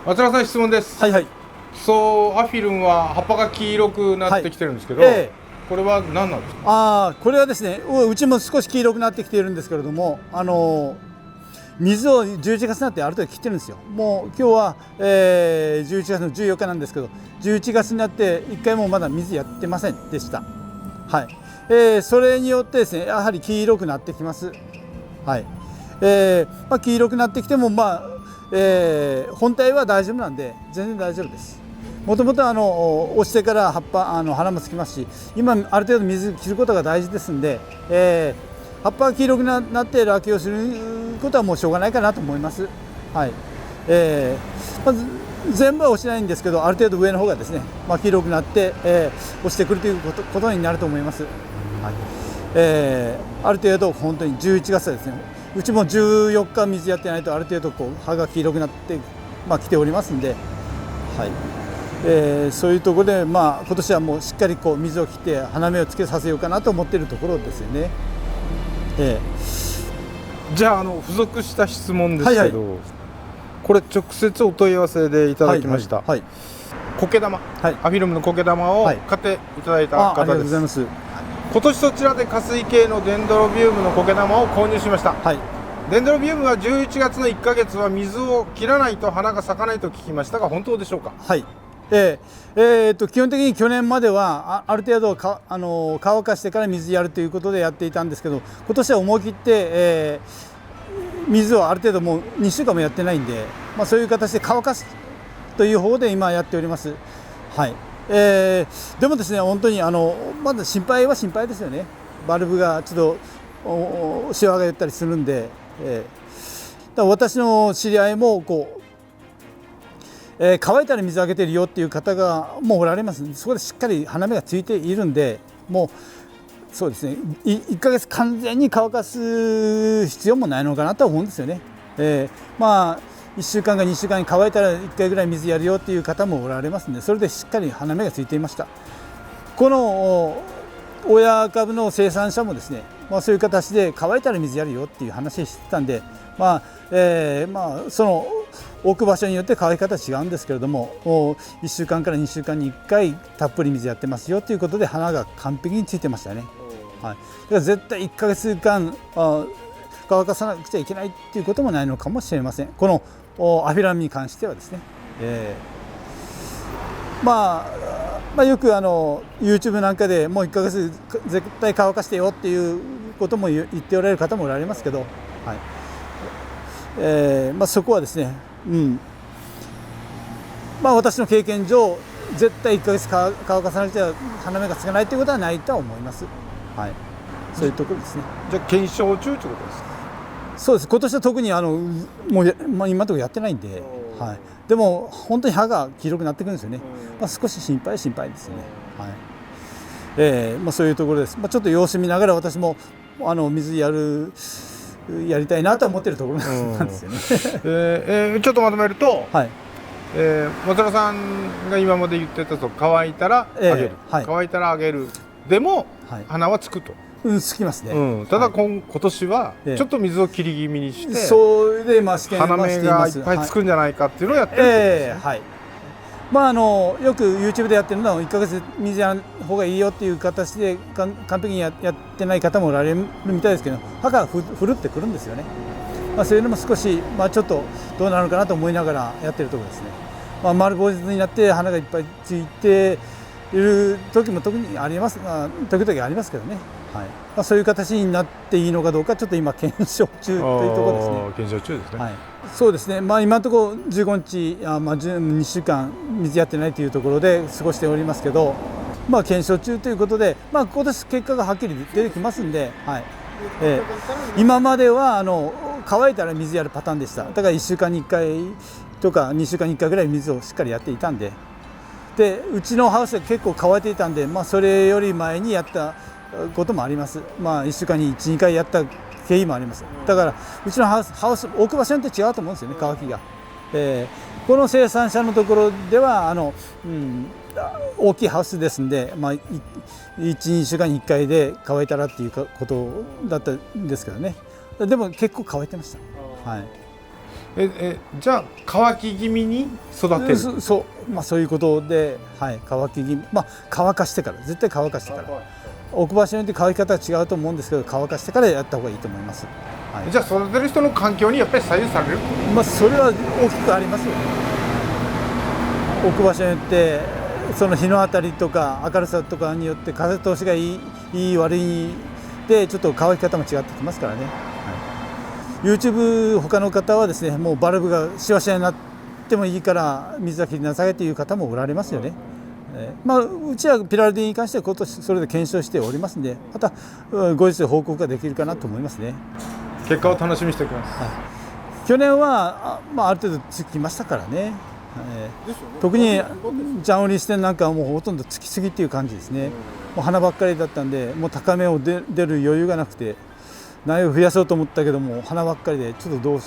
松原さん、質問です。はいはい。そうアフィルンは葉っぱが黄色くなってきてるんですけど、これは何なんですか？これはですね、うちも少し黄色くなってきているんですけれども、水を11月になってある程度切ってるんですよ。もう今日は、11月の14日なんですけど、11月になって1回もまだ水やってませんでした。はい。それによってですね、やはり黄色くなってきます。はい。黄色くなってきても、本体は大丈夫なんで全然大丈夫です。もともと落ちてから葉っぱ花もつきますし、今ある程度水切ることが大事ですんで、葉っぱが黄色くなって落葉することはもうしょうがないかなと思います。はい。まず全部は落ちないんですけど、ある程度上の方がですね、黄色くなって、落ちてくるということになると思います。はい。ある程度本当に11月はですね、うちも14日水やってないとある程度葉が黄色くなってきておりますんで、はい。そういうところで、今年はもうしっかり水を切って花芽をつけさせようかなと思っているところですよね。じゃあ、付属した質問ですけど、これ直接お問い合わせでいただきました。苔玉、アフィルムの苔玉を買っていただいた方です。ありがとうございます。今年そちらで下水系のデンドロビウムの苔玉を購入しました。デンドロビウムは11月の1ヶ月は水を切らないと花が咲かないと聞きましたが、本当でしょうか？はい。基本的に去年まではある程度乾かしてから水やるということでやっていたんですけど、今年は思い切って、水をある程度もう2週間もやってないんで、そういう形で乾かすという方で今やっております。はい。でもですね、本当にまだ心配は心配ですよね。バルブがちょっとシワが寄ったりするんで、だから私の知り合いも乾いたら水あげてるよっていう方がもうおられますので、そこでしっかり花芽がついているんで、もうそうですね、1ヶ月完全に乾かす必要もないのかなと思うんですよね。1週間か2週間に乾いたら1回ぐらい水やるよっていう方もおられますので、それでしっかり花芽がついていました。この親株の生産者もですね、そういう形で乾いたら水やるよっていう話してたんで、その置く場所によって乾き方は違うんですけれども、1週間から2週間に1回たっぷり水やってますよということで花が完璧についてましたね。はい、だから絶対1ヶ月間乾かさなくちゃいけないっていうこともないのかもしれません。このアフィラムに関してはですね、よくYouTube なんかでもう1ヶ月絶対乾かしてよっていうことも言っておられる方もおられますけど、そこはですね、私の経験上絶対1ヶ月乾かさなくちゃ花芽がつかないということはないとは思います。はい、そういうところですね。じゃあ検証中ということですか？そうです。今年は特にもう今のところやってないんで、でも本当に葉が黄色くなってくるんですよね。少し心配ですよね。そういうところです。ちょっと様子見ながら私も水やりたいなと思っているところなんですよね。ちょっとまとめると、松原さんが今まで言ってたと、乾いたらあげる、乾いたらあげるでも花はつくと。つきますね。ただ今年はちょっと水を切り気味にして、それで花芽がいっぱいつくんじゃないかっていうのをやってるんですね。よく YouTube でやってるのは1ヶ月水やる方がいいよっていう形で完璧にやってない方もおられるみたいですけど、葉がふるってくるんですよね。そういうのも少しちょっとどうなのかなと思いながらやってるところですね。丸坊主になって花がいっぱいついている時も特にありますが、時々ありますけどね。そういう形になっていいのかどうかちょっと今検証中というところですね。検証中ですね。そうですね。今のところ15日2週間水やってないというところで過ごしておりますけど、検証中ということで、今年結果がはっきり出てきますんで、今までは乾いたら水やるパターンでした。だから1週間に1回とか2週間に1回ぐらい水をしっかりやっていたんで、うちのハウスは結構乾いていたんで、それより前にやったこともあります。1週間に 1,2 回やった経緯もあります。だからうちのハウス置く場所によって違うと思うんですよね、乾きが。この生産者のところでは大きいハウスですんで、1,2 週間に1回で乾いたらっていうことだったんですけどね。でも結構乾いてました。じゃあ乾き気味に育てる。そう、まあ、そういうことで、はい、乾き気味、まあ、乾かしてから絶対乾かしてから置く場所によって乾き方は違うと思うんですけど、乾かしてからやった方がいいと思います。はい、じゃあ育てる人の環境にやっぱり左右される。まあ、それは大きくありますよね。置く場所によってその日の当たりとか明るさとかによって風通しがいい悪いでちょっと乾き方も違ってきますからね。YouTube 他の方はですね、もうバルブがシワシワになってもいいから水は切りなさいという方もおられますよね。まあ、うちはピラルディに関しては今年それで検証しておりますので、また後日報告ができるかなと思いますね。結果を楽しみにしておきます。去年はまあ、ある程度つきましたからね。特にジャンオリステンなんかはもうほとんどつきすぎっていう感じですね。もう花ばっかりだったんで、もう高めを出る余裕がなくて、苗を増やそうと思ったけども花ばっかりでちょっと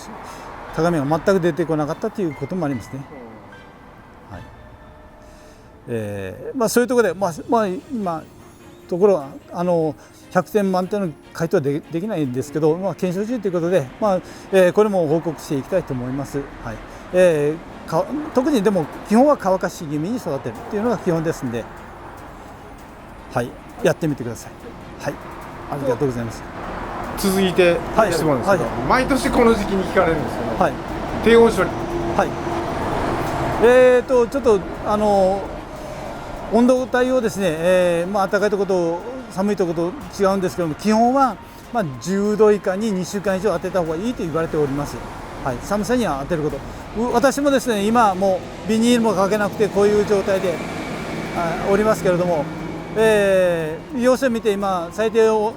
高めが全く出てこなかったということもありますね。まあ、そういうところで、まあ、今ところは100点満点の回答はできないんですけど、まあ、検証中ということで、まあこれも報告していきたいと思います。特にでも基本は乾かし気味に育てるっていうのが基本ですんで、はい、やってみてください。はい、ありがとうございます。続いて質問ですけど、毎年この時期に聞かれるんですけど、低温処理。ちょっと温度帯をですね、まあ、暖かいところと寒いところと違うんですけども、基本はまあ10度以下に2週間以上当てた方がいいと言われております。寒さには当てること。私もですね、今もうビニールもかけなくてこういう状態でおりますけれども、様子を見て今最低温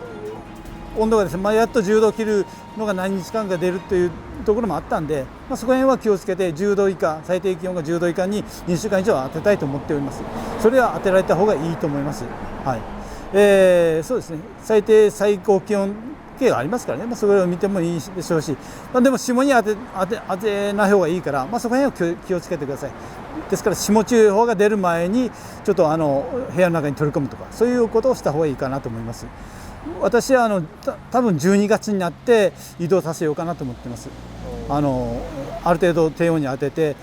度がですね、まあ、やっと10度を切るのが何日間か出るというところもあったんで、まあ、そこら辺は気をつけて10度以下、最低気温が10度以下に2週間以上当てたいと思っております。それは当てられた方がいいと思います。そうですね、最低最高気温計がありますからね、まあ、それを見てもいいでしょうし、まあ、でも霜に当てない方がいいから、まあ、そこら辺は気をつけてください。ですから霜注意報が出る前にちょっと部屋の中に取り込むとか、そういうことをした方がいいかなと思います。私は多分12月になって移動させようかなと思ってます。ある程度低温に当てて、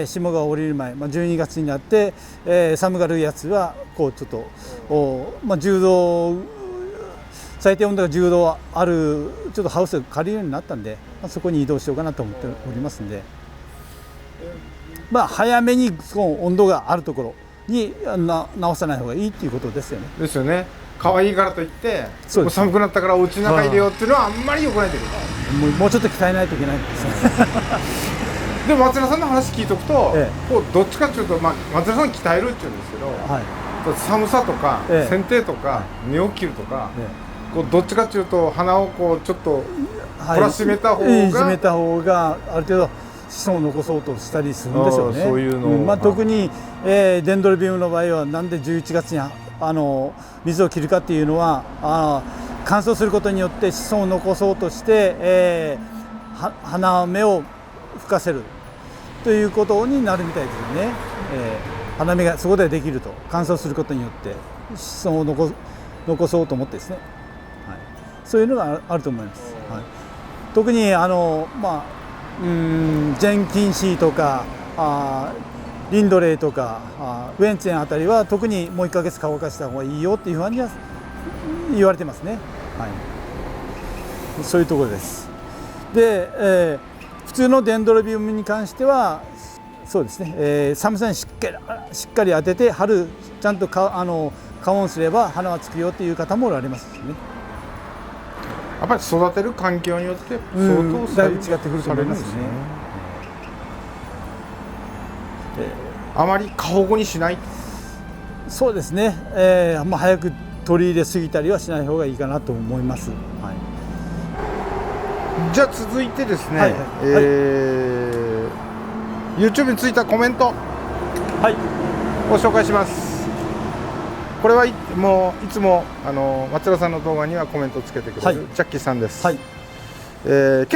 霜が降りる前、まあ、12月になって、寒がるやつはこうちょっとまあ、10度最低温度が10度あるちょっとハウスが借りるようになったんで、まあ、そこに移動しようかなと思っておりますんで、まあ、早めにその温度があるところに直さない方がいいっていうことですよね。ですよね。可愛いからといってもう寒くなったからお家の中入れようっていうのはあんまり良くないというか、もうちょっと鍛えないといけないんですね。でも松田さんの話聞いとくと、こうどっちかっていうと、まあ、松田さん鍛えるっていうんですけど、寒さとか剪定とか根を切るとか、こうどっちかっていうと鼻をこうちょっと懲らしめた方が、締めた方がある程度子孫を残そうとしたりするんでしょうね。そういうの、まあ、特に、デンドロビウムの場合はなんで11月に水を切るかっていうのは乾燥することによって子孫を残そうとして、花芽を吹かせるということになるみたいですね。花芽がそこでできると乾燥することによって子孫を残そうと思ってですね、そういうのがあると思います。特にまあジェンキンシーとかリンドレーとかウェンツェンあたりは特にもう1ヶ月乾かした方がいいよっていうふうには言われてますね。そういうところです。で、普通のデンドロビウムに関してはそうですね、寒さにしっかり当てて春ちゃんと加温すれば花はつくよっていう方もおられますしね。やっぱり育てる環境によって相当だいぶ違ってくると思いますね。あまり過保護にしない。そうですね、まあ、早く取り入れすぎたりはしない方がいいかなと思います。じゃあ続いてですね、YouTube についたコメントを紹介します。これはもういつも松田さんの動画にはコメントをつけてくれるチャッキーさんです。今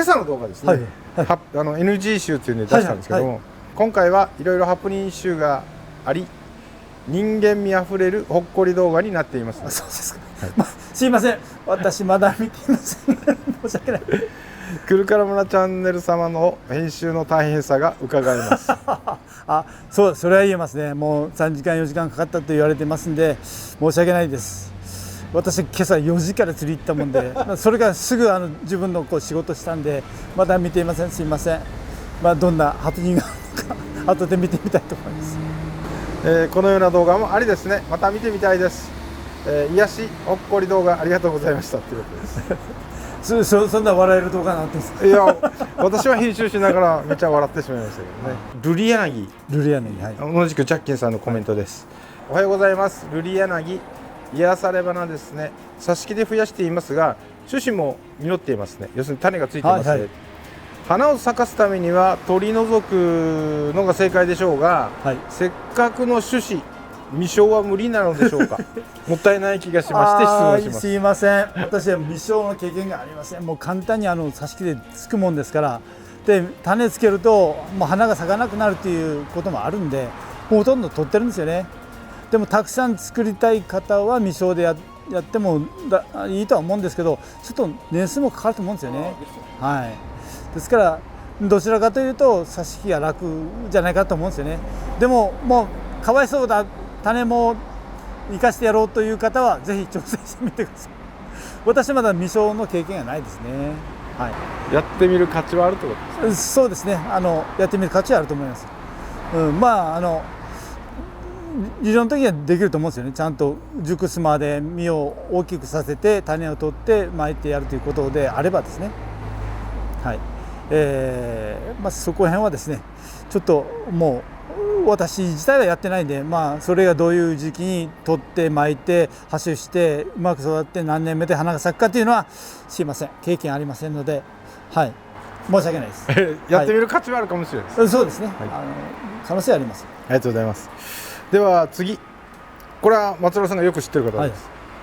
朝の動画ですね、NG 集というので出したんですけども、今回はいろいろハプニング集があり人間味あふれるほっこり動画になっています。そうですか。すいません、私まだ見ていません。申し訳ない。くるから村チャンネル様の編集の大変さが伺えます。それは言えますね。もう3時間4時間かかったと言われてますんで申し訳ないです。私今朝4時から釣り行ったもんでそれからすぐ自分の仕事したんでまだ見ていません。すいません。どんなハプニングがあるのか後で見てみたいと思います。このような動画もありですね。また見てみたいです。癒しほっこり動画ありがとうございましたということです。そんな笑える動画なんですか。いや、私は編集しながらめっちゃ笑ってしまいましたけどね。ルリ柳、はい、同じくジャッキンさんのコメントです。おはようございます。ルリ柳、癒され花ですね。挿し木で増やしていますが種子も実っていますね。要するに種がついてますね、はいはい、花を咲かすためには取り除くのが正解でしょうが、はい、せっかくの種子未生は無理なのでしょうか。もったいない気がしまして質問します。すいません。私は未生の経験がありません。もう簡単に挿し木でつくもんですから。で種つけるともう花が咲かなくなるということもあるんで、もうほとんど取ってるんですよね。でもたくさん作りたい方は未生でやってもいいとは思うんですけど、ちょっと年数もかかると思うんですよね。はい。ですからどちらかというと挿し木が楽じゃないかと思うんですよね。でももうかわいそうだ、種も生かしてやろうという方はぜひ挑戦してみてください。私まだ未生の経験がないですね。はい。やってみる価値はあるってことですか。そうですね。やってみる価値はあると思います。理論的にはできると思うんですよね。ちゃんと熟すまで実を大きくさせて種を取って巻いてやるということであればですね。はい。そこら辺はですね、ちょっともう私自体はやってないんで、それがどういう時期に取って巻いて播種してうまく育って何年目で花が咲くかというのはすいません、経験ありませんので、はい、申し訳ないです。やってみる価値はあるかもしれないです。はい、そうですね。はい、可能性あります。ありがとうございます。では次、これは松浦さんがよく知ってる方です。はい、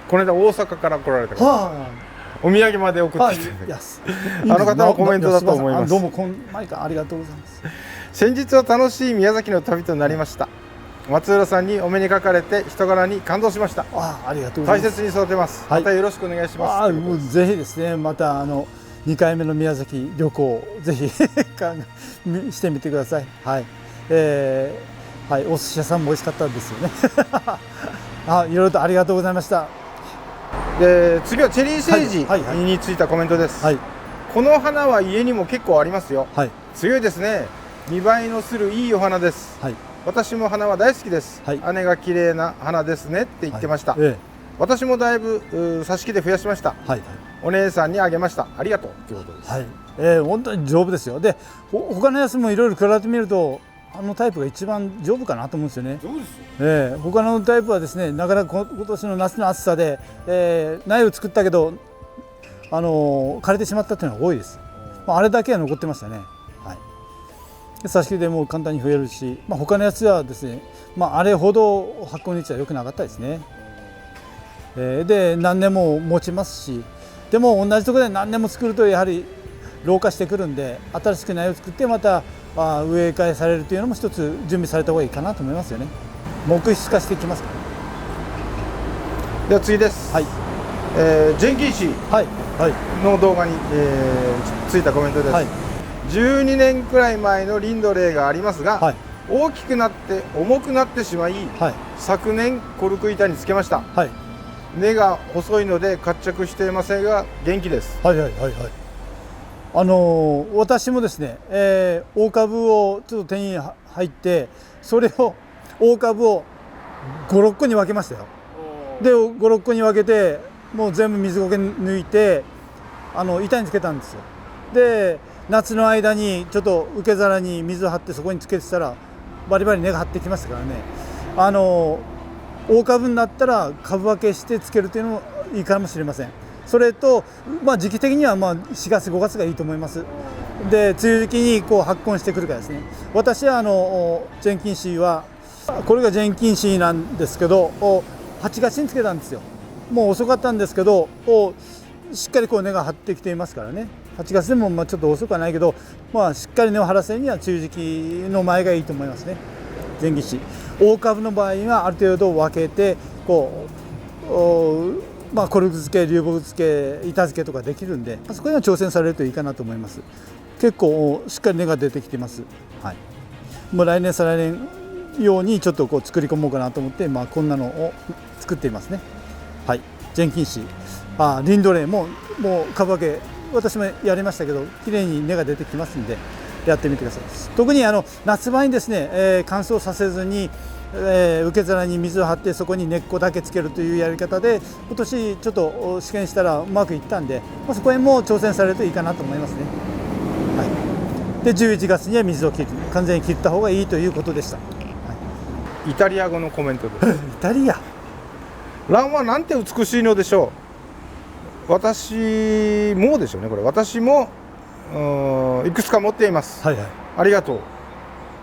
この間大阪から来られた方、お土産まで送ってきて、あの方のコメントだと思います。どうも毎回ありがとうございます。先日は楽しい宮崎の旅となりました。松浦さんにお目にかかれて人柄に感動しました。ありがとうございます。大切に育てます。またよろしくお願いします。もうぜひですね、また2回目の宮崎旅行ぜひしてみてください。はい。はい、お寿司屋さんも美味しかったですよね。いろいろとありがとうございました。で次はチェリーセージについたコメントです。この花は家にも結構ありますよ。強いですね。見栄えのするいいお花です。私も花は大好きです。姉が綺麗な花ですねって言ってました。私もだいぶ挿し木で増やしました。お姉さんにあげました。ありがとうということです。本当に丈夫ですよ。で他のやつもいろいろ比べてみるとタイプが一番丈夫かなと思うんですよね。他のタイプはですね、なかなか今年の夏の暑さで、苗を作ったけど枯れてしまったというのが多いです。あれだけは残ってましたね。挿し木でもう簡単に増えるし、他のやつはですね、あれほど発酵率は良くなかったですね。で何年も持ちますし、でも同じところで何年も作るとやはり老化してくるんで、新しく苗を作ってまた植え替えされるというのも一つ準備された方がいいかなと思いますよね。木質化していきますから。では次です。ジェンキン氏の動画に、ついたコメントです。12年くらい前のリンドレーがありますが、大きくなって重くなってしまい、昨年コルク板につけました。根が細いので活着していませんが元気です。私もですね、大株をちょっと手に入って、それを大株を5、6個に分けましたよ。で5、6個に分けてもう全部水苔抜いて板につけたんですよ。で夏の間にちょっと受け皿に水を張ってそこにつけてたらバリバリ根が張ってきましたからね。大株になったら株分けしてつけるというのもいいかもしれません。それと、時期的には4月5月がいいと思います。で梅雨時期に発根してくるからですね。私はジェンキンシーはこれがジェンキンシーなんですけど、8月につけたんですよ。もう遅かったんですけどしっかり根が張ってきていますからね。8月でもちょっと遅くはないけど、しっかり根を張らせるには梅雨時期の前がいいと思いますね。ジェンキンシー大株の場合はある程度分けてコルク漬け、流木漬け、板漬けとかできるんで、そこには挑戦されるといいかなと思います。結構しっかり根が出てきてます。はい、もう来年再来年用にちょっとこう作り込もうかなと思って、こんなのを作っていますね。はい、ジェンキンシー、リンドレーもう株分け私もやりましたけど、綺麗に根が出てきますんでやってみてください。特に夏場にですね、乾燥させずに、受け皿に水を張ってそこに根っこだけつけるというやり方で今年ちょっと試験したらうまくいったんで、そこへも挑戦されるといいかなと思いますね。はい、で11月には水を切る、完全に切った方がいいということでした。はい、イタリア語のコメントです。イタリア、蘭はなんて美しいのでしょう。私もでしょうね。これ私もいくつか持っています。はいはい、ありがとう。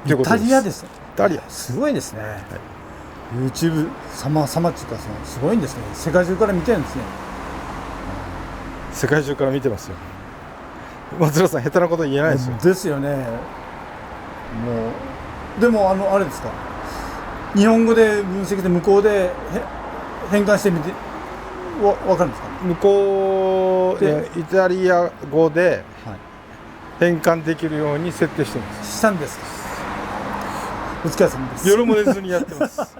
イタリアです。イタリアすごいですね。はい、YouTube 様っていうかすごいんですね。世界中から見てるんですね。世界中から見てますよ。松浦さん下手なこと言えないですよ。ですよね。もうでもあれですか。日本語で分析で向こうで変換してみてわかるんですか。向こうイタリア語で変換できるように設定してます。したんですか。お疲れ様です。夜も寝ずにやってます。